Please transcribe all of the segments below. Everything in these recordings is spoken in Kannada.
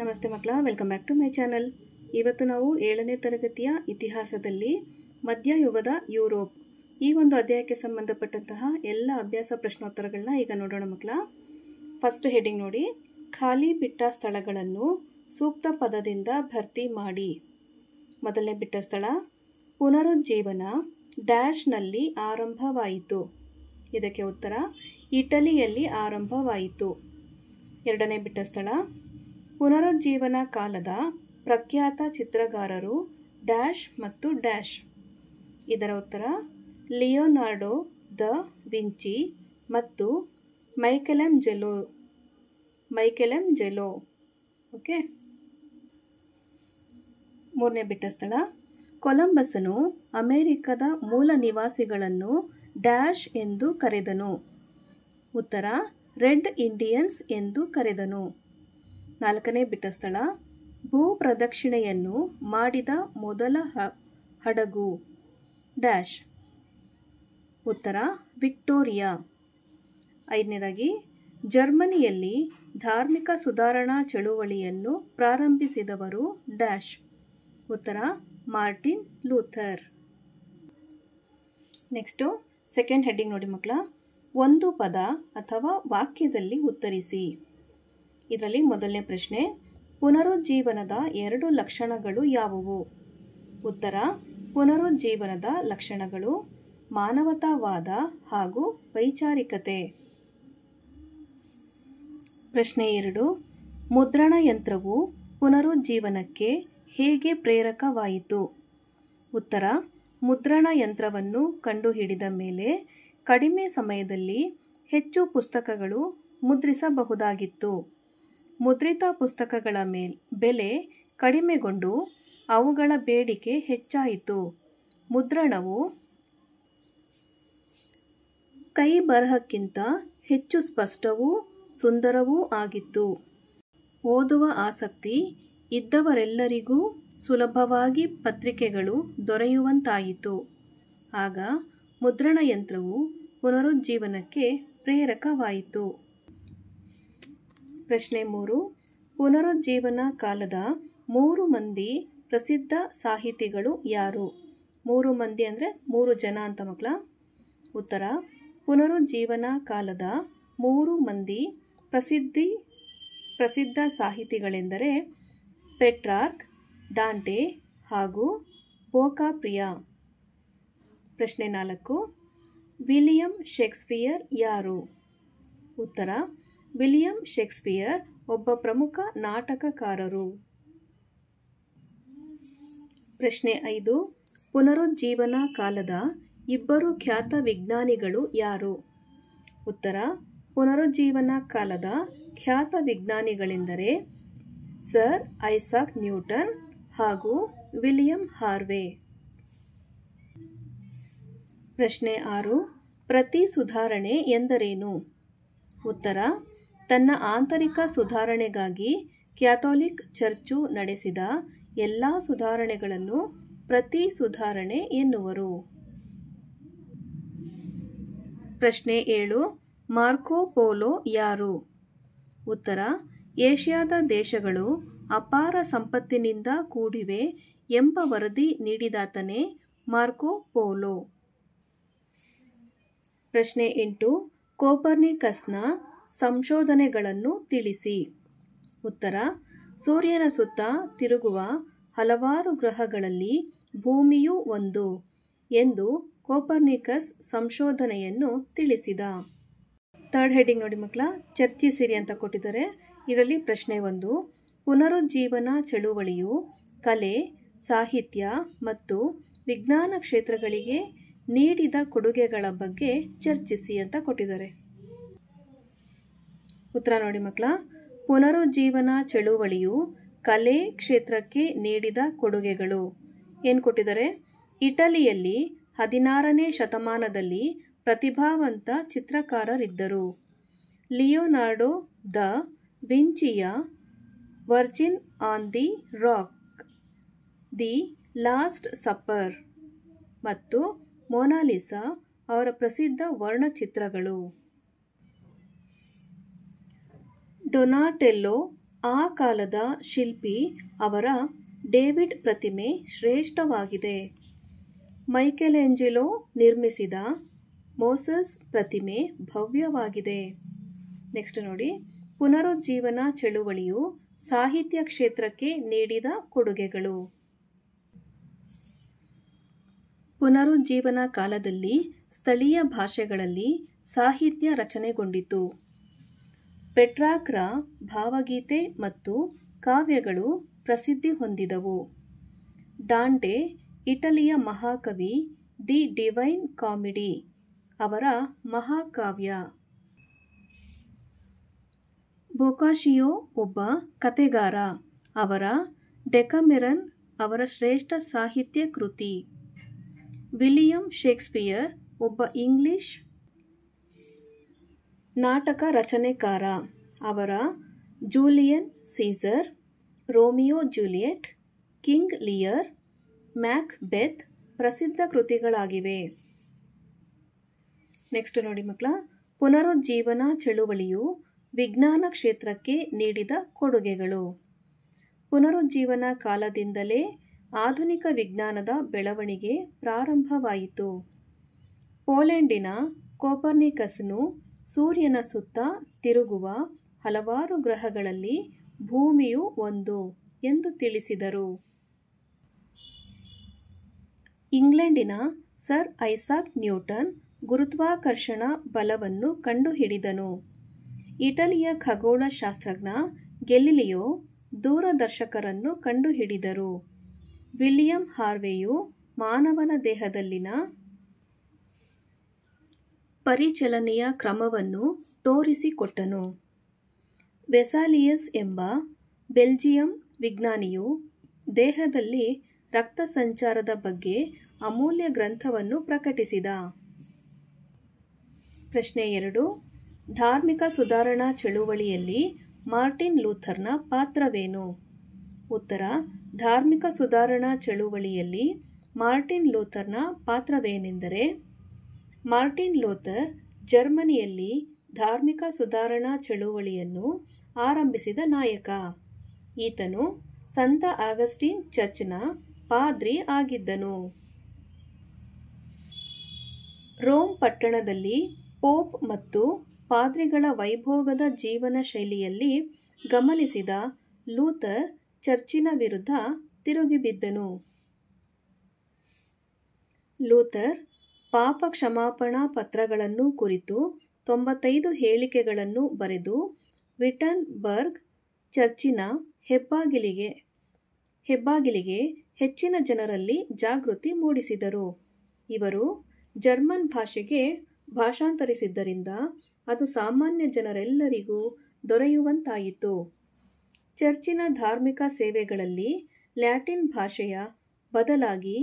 ನಮಸ್ತೆ ಮಕ್ಕಳ, welcome back to my channel. ಇವತ್ತು ನಾವು 7ನೇ ತರಗತಿಯ ಇತಿಹಾಸದಲ್ಲಿ ಮಧ್ಯಯುಗದ ಯುರೋಪ್ ಈ ಒಂದು ಅಧ್ಯಾಯಕ್ಕೆ ಸಂಬಂಧಪಟ್ಟಂತಹ ಎಲ್ಲ ಅಭ್ಯಾಸ ಪ್ರಶ್ನೋತ್ತರಗಳನ್ನ ಈಗ ನೋಡೋಣ ಮಕ್ಕಳ. ಫಸ್ಟ್ ಹೆಡಿಂಗ್ ನೋಡಿ, ಖಾಲಿ ಬಿಟ್ಟ ಸ್ಥಳಗಳನ್ನು ಸೂಕ್ತ ಪದದಿಂದ ಭರ್ತಿ ಮಾಡಿ. ಮೊದಲನೇ ಬಿಟ್ಟ ಸ್ಥಳ, ಪುನರುಜ್ಜೀವನ ಡ್ಯಾಶ್ನಲ್ಲಿ ಆರಂಭವಾಯಿತು. ಇದಕ್ಕೆ ಉತ್ತರ, ಇಟಲಿಯಲ್ಲಿ ಆರಂಭವಾಯಿತು. ಎರಡನೇ ಬಿಟ್ಟ ಸ್ಥಳ, ಪುನರುಜ್ಜೀವನ ಕಾಲದ ಪ್ರಖ್ಯಾತ ಚಿತ್ರಗಾರರು ಡ್ಯಾಶ್ ಮತ್ತು ಡ್ಯಾಶ್. ಇದರ ಉತ್ತರ, ಲಿಯೋನಾರ್ಡೋ ದ ವಿಂಚಿ ಮತ್ತು ಮೈಕೆಲೆಂಜೆಲೊ. ಓಕೆ. ಮೂರನೇ ಬಿಟ್ಟ ಸ್ಥಳ, ಕೊಲಂಬಸನು ಅಮೆರಿಕದ ಮೂಲ ನಿವಾಸಿಗಳನ್ನು ಡ್ಯಾಶ್ ಎಂದು ಕರೆದನು. ಉತ್ತರ, ರೆಡ್ ಇಂಡಿಯನ್ಸ್ ಎಂದು ಕರೆದನು. ನಾಲ್ಕನೇ ಬಿಟ್ಟ ಸ್ಥಳ, ಭೂ ಪ್ರದಕ್ಷಿಣೆಯನ್ನು ಮಾಡಿದ ಮೊದಲ ಹಡಗು ಡ್ಯಾಶ್. ಉತ್ತರ, ವಿಕ್ಟೋರಿಯಾ. ಐದನೇದಾಗಿ, ಜರ್ಮನಿಯಲ್ಲಿ ಧಾರ್ಮಿಕ ಸುಧಾರಣಾ ಚಳುವಳಿಯನ್ನು ಪ್ರಾರಂಭಿಸಿದವರು ಡ್ಯಾಶ್. ಉತ್ತರ, Martin Luther. Next second heading ನೋಡಿ ಮಕ್ಕಳ, ಒಂದು ಪದ ಅಥವಾ ವಾಕ್ಯದಲ್ಲಿ ಉತ್ತರಿಸಿ. ಇದರಲ್ಲಿ ಮೊದಲನೇ ಪ್ರಶ್ನೆ, ಪುನರುಜ್ಜೀವನದ 2 ಲಕ್ಷಣಗಳು ಯಾವುವು? ಉತ್ತರ, ಪುನರುಜ್ಜೀವನದ ಲಕ್ಷಣಗಳು ಮಾನವತಾವಾದ ಹಾಗೂ ವೈಚಾರಿಕತೆ. ಪ್ರಶ್ನೆ 2, ಮುದ್ರಣ ಯಂತ್ರವು ಪುನರುಜ್ಜೀವನಕ್ಕೆ ಹೇಗೆ ಪ್ರೇರಕವಾಯಿತು? ಉತ್ತರ, ಮುದ್ರಣ ಯಂತ್ರವನ್ನು ಕಂಡುಹಿಡಿದ ಮೇಲೆ ಕಡಿಮೆ ಸಮಯದಲ್ಲಿ ಹೆಚ್ಚು ಪುಸ್ತಕಗಳು ಮುದ್ರಿಸಬಹುದಾಗಿತ್ತು. ಮುದ್ರಿತ ಪುಸ್ತಕಗಳ ಬೆಲೆ ಕಡಿಮೆಗೊಂಡು ಅವುಗಳ ಬೇಡಿಕೆ ಹೆಚ್ಚಾಯಿತು. ಮುದ್ರಣವು ಕೈ ಬರಹಕ್ಕಿಂತ ಹೆಚ್ಚು ಸ್ಪಷ್ಟವೂ ಸುಂದರವೂ ಆಗಿತ್ತು. ಓದುವ ಆಸಕ್ತಿ ಇದ್ದವರೆಲ್ಲರಿಗೂ ಸುಲಭವಾಗಿ ಪತ್ರಿಕೆಗಳು ದೊರೆಯುವಂತಾಯಿತು. ಆಗ ಮುದ್ರಣ ಯಂತ್ರವು ಪುನರುಜ್ಜೀವನಕ್ಕೆ ಪ್ರೇರಕವಾಯಿತು. ಪ್ರಶ್ನೆ 3, ಪುನರುಜ್ಜೀವನ ಕಾಲದ 3 ಮಂದಿ ಪ್ರಸಿದ್ಧ ಸಾಹಿತಿಗಳು ಯಾರು? 3 ಮಂದಿ ಅಂದರೆ 3 ಜನ ಅಂತ ಮಕ್ಕಳ. ಉತ್ತರ, ಪುನರುಜ್ಜೀವನ ಕಾಲದ 3 ಮಂದಿ ಪ್ರಸಿದ್ಧ ಸಾಹಿತಿಗಳೆಂದರೆ ಪೆಟ್ರಾರ್ಕ್, ಡಾಂಟೆ ಹಾಗೂ ಬೋಕಾಪ್ರಿಯ. ಪ್ರಶ್ನೆ 4, ವಿಲಿಯಂ ಶೇಕ್ಸ್ಪಿಯರ್ ಯಾರು? ಉತ್ತರ, ವಿಲಿಯಂ ಶೇಕ್ಸ್ಪಿಯರ್ ಒಬ್ಬ ಪ್ರಮುಖ ನಾಟಕಕಾರರು. ಪ್ರಶ್ನೆ 5, ಪುನರುಜ್ಜೀವನ ಕಾಲದ 2 ಖ್ಯಾತ ವಿಜ್ಞಾನಿಗಳು ಯಾರು? ಉತ್ತರ, ಪುನರುಜ್ಜೀವನ ಕಾಲದ ಖ್ಯಾತ ವಿಜ್ಞಾನಿಗಳೆಂದರೆ ಸರ್ ಐಸಾಕ್ ನ್ಯೂಟನ್ ಹಾಗೂ ವಿಲಿಯಂ ಹಾರ್ವೆ. ಪ್ರಶ್ನೆ 6, ಪ್ರತಿ ಸುಧಾರಣೆ ಎಂದರೇನು? ಉತ್ತರ, ತನ್ನ ಆಂತರಿಕ ಸುಧಾರಣೆಗಾಗಿ ಕ್ಯಾಥೋಲಿಕ್ ಚರ್ಚು ನಡೆಸಿದ ಎಲ್ಲ ಸುಧಾರಣೆಗಳನ್ನು ಪ್ರತಿ ಸುಧಾರಣೆ ಎನ್ನುವರು. ಪ್ರಶ್ನೆ 7, ಮಾರ್ಕೊ ಪೋಲೋ ಯಾರು? ಉತ್ತರ, ಏಷ್ಯಾದ ದೇಶಗಳು ಅಪಾರ ಸಂಪತ್ತಿನಿಂದ ಕೂಡಿವೆ ಎಂಬ ವರದಿ ನೀಡಿದಾತನೇ ಮಾರ್ಕೊ ಪೋಲೋ. ಪ್ರಶ್ನೆ 8, ಕೋಪರ್ನಿಕಸ್ನ ಸಂಶೋಧನೆಗಳನ್ನು ತಿಳಿಸಿ. ಉತ್ತರ, ಸೂರ್ಯನ ಸುತ್ತ ತಿರುಗುವ ಹಲವಾರು ಗ್ರಹಗಳಲ್ಲಿ ಭೂಮಿಯೂ ಒಂದು ಎಂದು ಕೋಪರ್ನಿಕಸ್ ಸಂಶೋಧನೆಯನ್ನು ತಿಳಿಸಿದ. ಥರ್ಡ್ ಹೆಡ್ಡಿಂಗ್ ನೋಡಿ ಮಕ್ಕಳ, ಚರ್ಚಿಸಿರಿ ಅಂತ ಕೊಟ್ಟಿದ್ದಾರೆ. ಇದರಲ್ಲಿ ಪ್ರಶ್ನೆ 1, ಪುನರುಜ್ಜೀವನ ಚಳುವಳಿಯು ಕಲೆ, ಸಾಹಿತ್ಯ ಮತ್ತು ವಿಜ್ಞಾನ ಕ್ಷೇತ್ರಗಳಿಗೆ ನೀಡಿದ ಕೊಡುಗೆಗಳ ಬಗ್ಗೆ ಚರ್ಚಿಸಿ ಅಂತ ಕೊಟ್ಟಿದ್ದಾರೆ. ಉತ್ತರ ನೋಡಿ ಮಕ್ಕಳ, ಪುನರುಜ್ಜೀವನ ಚಳುವಳಿಯು ಕಲೆ ಕ್ಷೇತ್ರಕ್ಕೆ ನೀಡಿದ ಕೊಡುಗೆಗಳು ಏನು ಕೊಟ್ಟಿದ್ದಾರೆ? ಇಟಲಿಯಲ್ಲಿ 16ನೇ ಶತಮಾನದಲ್ಲಿ ಪ್ರತಿಭಾವಂತ ಚಿತ್ರಕಾರರಿದ್ದರು. ಲಿಯೋನಾರ್ಡೋ ದ ವಿಂಚಿಯ virgin on the rock, the last supper ಮತ್ತು ಮೊನಾಲಿಸಾ ಅವರ ಪ್ರಸಿದ್ಧ ವರ್ಣಚಿತ್ರಗಳು. ಡೊನಾಟೆಲ್ಲೊ ಆ ಕಾಲದ ಶಿಲ್ಪಿ ಅವರ ಡೇವಿಡ್ ಪ್ರತಿಮೆ ಶ್ರೇಷ್ಠವಾಗಿದೆ. ಮೈಕೆಲೆಂಜೆಲೊ ನಿರ್ಮಿಸಿದ ಮೋಸಸ್ ಪ್ರತಿಮೆ ಭವ್ಯವಾಗಿದೆ. ನೆಕ್ಸ್ಟ್ ನೋಡಿ, ಪುನರುಜ್ಜೀವನ ಚಳುವಳಿಯು ಸಾಹಿತ್ಯ ಕ್ಷೇತ್ರಕ್ಕೆ ನೀಡಿದ ಕೊಡುಗೆಗಳು. ಪುನರುಜ್ಜೀವನ ಕಾಲದಲ್ಲಿ ಸ್ಥಳೀಯ ಭಾಷೆಗಳಲ್ಲಿ ಸಾಹಿತ್ಯ ರಚನೆಗೊಂಡಿತು. ಪೆಟ್ರಾಕ್ರ ಭಾವಗೀತೆ ಮತ್ತು ಕಾವ್ಯಗಳು ಪ್ರಸಿದ್ಧಿ ಹೊಂದಿದವು. ಡಾಂಟೆ, ಇಟಲಿಯ ಮಹಾಕವಿ, ದಿ ಡಿವೈನ್ ಕಾಮಿಡಿ ಅವರ ಮಹಾಕಾವ್ಯ. ಬೊಕಾಶಿಯೋ ಒಬ್ಬ ಕತೆಗಾರ, ಅವರ ಡೆಕಮೆರನ್ ಅವರ ಶ್ರೇಷ್ಠ ಸಾಹಿತ್ಯ ಕೃತಿ. ವಿಲಿಯಂ ಶೇಕ್ಸ್ಪಿಯರ್ ಒಬ್ಬ ಇಂಗ್ಲಿಷ್ ನಾಟಕ ರಚನೆಕಾರ, ಅವರ Julian Caesar, Romeo Juliet, King Lear, Macbeth ಪ್ರಸಿದ್ಧ ಕೃತಿಗಳಾಗಿವೆ. ನೆಕ್ಸ್ಟ್ ನೋಡಿ ಮಕ್ಕಳ, ಪುನರುಜ್ಜೀವನ ಚಳುವಳಿಯು ವಿಜ್ಞಾನ ಕ್ಷೇತ್ರಕ್ಕೆ ನೀಡಿದ ಕೊಡುಗೆಗಳು. ಪುನರುಜ್ಜೀವನ ಕಾಲದಿಂದಲೇ ಆಧುನಿಕ ವಿಜ್ಞಾನದ ಬೆಳವಣಿಗೆ ಪ್ರಾರಂಭವಾಯಿತು. ಪೋಲೆಂಡಿನ ಕೋಪರ್ನಿಕಸ್ನು ಸೂರ್ಯನ ಸುತ್ತ ತಿರುಗುವ ಹಲವಾರು ಗ್ರಹಗಳಲ್ಲಿ ಭೂಮಿಯು ಒಂದು ಎಂದು ತಿಳಿಸಿದರು. ಇಂಗ್ಲೆಂಡಿನ ಸರ್ ಐಸಾಕ್ ನ್ಯೂಟನ್ ಗುರುತ್ವಾಕರ್ಷಣ ಬಲವನ್ನು ಕಂಡುಹಿಡಿದನು. ಇಟಲಿಯ ಖಗೋಳಶಾಸ್ತ್ರಜ್ಞ ಗೆಲಿಲಿಯೋ ದೂರದರ್ಶಕರನ್ನು ಕಂಡುಹಿಡಿದರು. ವಿಲಿಯಂ ಹಾರ್ವೆಯು ಮಾನವನ ದೇಹದಲ್ಲಿನ ಪರಿಚಲನೆಯ ಕ್ರಮವನ್ನು ತೋರಿಸಿಕೊಟ್ಟನು. ವೆಸಾಲಿಯಸ್ ಎಂಬ ಬೆಲ್ಜಿಯಂ ವಿಜ್ಞಾನಿಯು ದೇಹದಲ್ಲಿ ರಕ್ತ ಸಂಚಾರದ ಬಗ್ಗೆ ಅಮೂಲ್ಯ ಗ್ರಂಥವನ್ನು ಪ್ರಕಟಿಸಿದ. ಪ್ರಶ್ನೆ 2, ಧಾರ್ಮಿಕ ಸುಧಾರಣಾ ಚಳುವಳಿಯಲ್ಲಿ ಮಾರ್ಟಿನ್ ಲೂಥರ್ನ ಪಾತ್ರವೇನು? ಉತ್ತರ, ಧಾರ್ಮಿಕ ಸುಧಾರಣಾ ಚಳುವಳಿಯಲ್ಲಿ ಮಾರ್ಟಿನ್ ಲೂಥರ್ನ ಪಾತ್ರವೇನೆಂದರೆ, ಮಾರ್ಟಿನ್ ಲೂಥರ್ ಜರ್ಮನಿಯಲ್ಲಿ ಧಾರ್ಮಿಕ ಸುಧಾರಣಾ ಚಳುವಳಿಯನ್ನು ಆರಂಭಿಸಿದ ನಾಯಕ. ಈತನು ಸಂತ ಆಗಸ್ಟಿನ್ ಚರ್ಚ್ನ ಪಾದ್ರಿ ಆಗಿದ್ದನು. ರೋಮ್ ಪಟ್ಟಣದಲ್ಲಿ ಪೋಪ್ ಮತ್ತು ಪಾದ್ರಿಗಳ ವೈಭೋಗದ ಜೀವನ ಶೈಲಿಯಲ್ಲಿ ಗಮನಿಸಿದ ಲೂಥರ್ ಚರ್ಚಿನ ವಿರುದ್ಧ ತಿರುಗಿಬಿದ್ದನು. ಲೂಥರ್ ಪಾಪ ಕ್ಷಮಾಪಣಾ ಪತ್ರಗಳನ್ನು ಕುರಿತು 95 ಹೇಳಿಕೆಗಳನ್ನು ಬರೆದು ವಿಟನ್ಬರ್ಗ್ ಚರ್ಚಿನ ಹೆಬ್ಬಾಗಿಲಿಗೆ ಹೆಚ್ಚಿನ ಜನರಲ್ಲಿ ಜಾಗೃತಿ ಮೂಡಿಸಿದರು. ಇವರು ಜರ್ಮನ್ ಭಾಷೆಗೆ ಭಾಷಾಂತರಿಸಿದ್ದರಿಂದ ಅದು ಸಾಮಾನ್ಯ ಜನರೆಲ್ಲರಿಗೂ ದೊರೆಯುವಂತಾಯಿತು. ಚರ್ಚಿನ ಧಾರ್ಮಿಕ ಸೇವೆಗಳಲ್ಲಿ ಲ್ಯಾಟಿನ್ ಭಾಷೆಯ ಬದಲಾಗಿ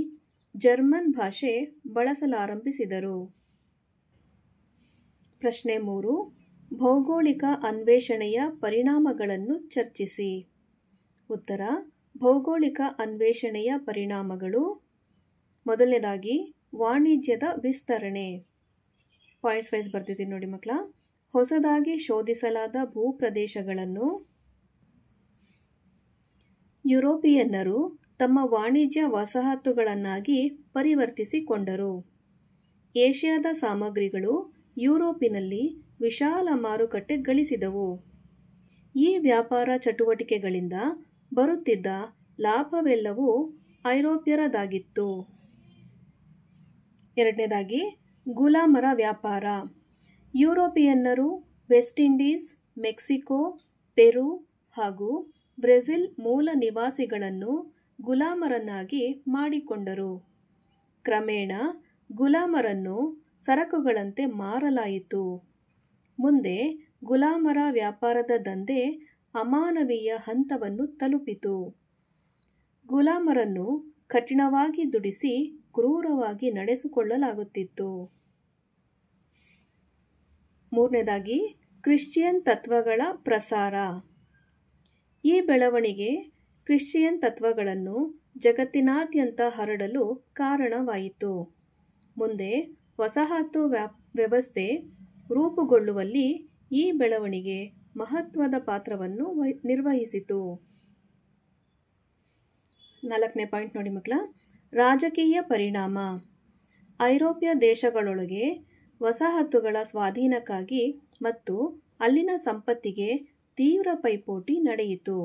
ಜರ್ಮನ್ ಭಾಷೆ ಬಳಸಲಾರಂಭಿಸಿದರು. ಪ್ರಶ್ನೆ 3, ಭೌಗೋಳಿಕ ಅನ್ವೇಷಣೆಯ ಪರಿಣಾಮಗಳನ್ನು ಚರ್ಚಿಸಿ. ಉತ್ತರ, ಭೌಗೋಳಿಕ ಅನ್ವೇಷಣೆಯ ಪರಿಣಾಮಗಳು: ಮೊದಲನೇದಾಗಿ ವಾಣಿಜ್ಯದ ವಿಸ್ತರಣೆ. ಪಾಯಿಂಟ್ಸ್ ವೈಸ್ ಬರ್ತಿದ್ದೀನಿ ನೋಡಿ ಮಕ್ಕಳ. ಹೊಸದಾಗಿ ಶೋಧಿಸಲಾದ ಭೂಪ್ರದೇಶಗಳನ್ನು ಯುರೋಪಿಯನ್ನರು ತಮ್ಮ ವಾಣಿಜ್ಯ ವಸಾಹತುಗಳನ್ನಾಗಿ ಪರಿವರ್ತಿಸಿಕೊಂಡರು. ಏಷ್ಯಾದ ಸಾಮಗ್ರಿಗಳು ಯುರೋಪಿನಲ್ಲಿ ವಿಶಾಲ ಮಾರುಕಟ್ಟೆ ಗಳಿಸಿದವು. ಈ ವ್ಯಾಪಾರ ಚಟುವಟಿಕೆಗಳಿಂದ ಬರುತ್ತಿದ್ದ ಲಾಭವೆಲ್ಲವೂ ಐರೋಪ್ಯರದಾಗಿತ್ತು. ಎರಡನೇದಾಗಿ ಗುಲಾಮರ ವ್ಯಾಪಾರ. ಯುರೋಪಿಯನ್ನರು ವೆಸ್ಟ್ ಇಂಡೀಸ್, ಮೆಕ್ಸಿಕೋ, ಪೆರು ಹಾಗೂ ಬ್ರೆಜಿಲ್ ಮೂಲ ನಿವಾಸಿಗಳನ್ನು ಗುಲಾಮರನ್ನಾಗಿ ಮಾಡಿಕೊಂಡರು. ಕ್ರಮೇಣ ಗುಲಾಮರನ್ನು ಸರಕುಗಳಂತೆ ಮಾರಲಾಯಿತು. ಮುಂದೆ ಗುಲಾಮರ ವ್ಯಾಪಾರದ ದಂಧೆ ಅಮಾನವೀಯ ಹಂತವನ್ನು ತಲುಪಿತು. ಗುಲಾಮರನ್ನು ಕಠಿಣವಾಗಿ ದುಡಿಸಿ ಕ್ರೂರವಾಗಿ ನಡೆಸಿಕೊಳ್ಳಲಾಗುತ್ತಿತ್ತು. ಮೂರನೇದಾಗಿ ಕ್ರಿಶ್ಚಿಯನ್ ತತ್ವಗಳ ಪ್ರಸಾರ. ಈ ಬೆಳವಣಿಗೆ ಕ್ರಿಶ್ಚಿಯನ್ ತತ್ವಗಳನ್ನು ಜಗತ್ತಿನಾದ್ಯಂತ ಹರಡಲು ಕಾರಣವಾಯಿತು. ಮುಂದೆ ವಸಾಹತು ವ್ಯವಸ್ಥೆ ರೂಪುಗೊಳ್ಳುವಲ್ಲಿ ಈ ಬೆಳವಣಿಗೆ ಮಹತ್ವದ ಪಾತ್ರವನ್ನು ನಿರ್ವಹಿಸಿತು. 4ನೇ ಪಾಯಿಂಟ್ ನೋಡಿ ಮಕ್ಕಳ, ರಾಜಕೀಯ ಪರಿಣಾಮ. ಐರೋಪ್ಯ ದೇಶಗಳೊಳಗೆ ವಸಾಹತುಗಳ ಸ್ವಾಧೀನಕ್ಕಾಗಿ ಮತ್ತು ಅಲ್ಲಿನ ಸಂಪತ್ತಿಗೆ ತೀವ್ರ ಪೈಪೋಟಿ ನಡೆಯಿತು.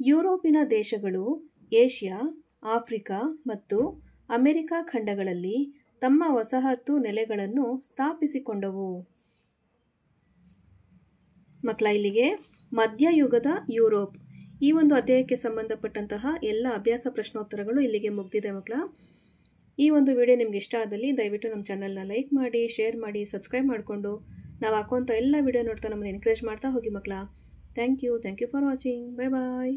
ಯುರೋಪಿನ ದೇಶಗಳು ಏಷ್ಯಾ, ಆಫ್ರಿಕಾ ಮತ್ತು ಅಮೆರಿಕ ಖಂಡಗಳಲ್ಲಿ ತಮ್ಮ ವಸಾಹತು ನೆಲೆಗಳನ್ನು ಸ್ಥಾಪಿಸಿಕೊಂಡವು. ಮಕ್ಕಳ, ಇಲ್ಲಿಗೆ ಮಧ್ಯಯುಗದ ಯುರೋಪ್ ಈ ಒಂದು ಅಧ್ಯಾಯಕ್ಕೆ ಸಂಬಂಧಪಟ್ಟಂತಹ ಎಲ್ಲ ಅಭ್ಯಾಸ ಪ್ರಶ್ನೋತ್ತರಗಳು ಇಲ್ಲಿಗೆ ಮುಗಿದಿದೆ ಮಕ್ಕಳ. ಈ ಒಂದು ವಿಡಿಯೋ ನಿಮ್ಗೆ ಇಷ್ಟ ಆದಲ್ಲಿ ದಯವಿಟ್ಟು ನಮ್ಮ ಚಾನಲ್ನ ಲೈಕ್ ಮಾಡಿ, ಶೇರ್ ಮಾಡಿ, ಸಬ್ಸ್ಕ್ರೈಬ್ ಮಾಡಿಕೊಂಡು ನಾವು ಹಾಕುವಂಥ ಎಲ್ಲ ವಿಡಿಯೋ ನೋಡ್ತಾ ನಮ್ಮನ್ನು ಎನ್ಕರೇಜ್ ಮಾಡ್ತಾ ಹೋಗಿ ಮಕ್ಕಳ. Thank you for watching. Bye bye.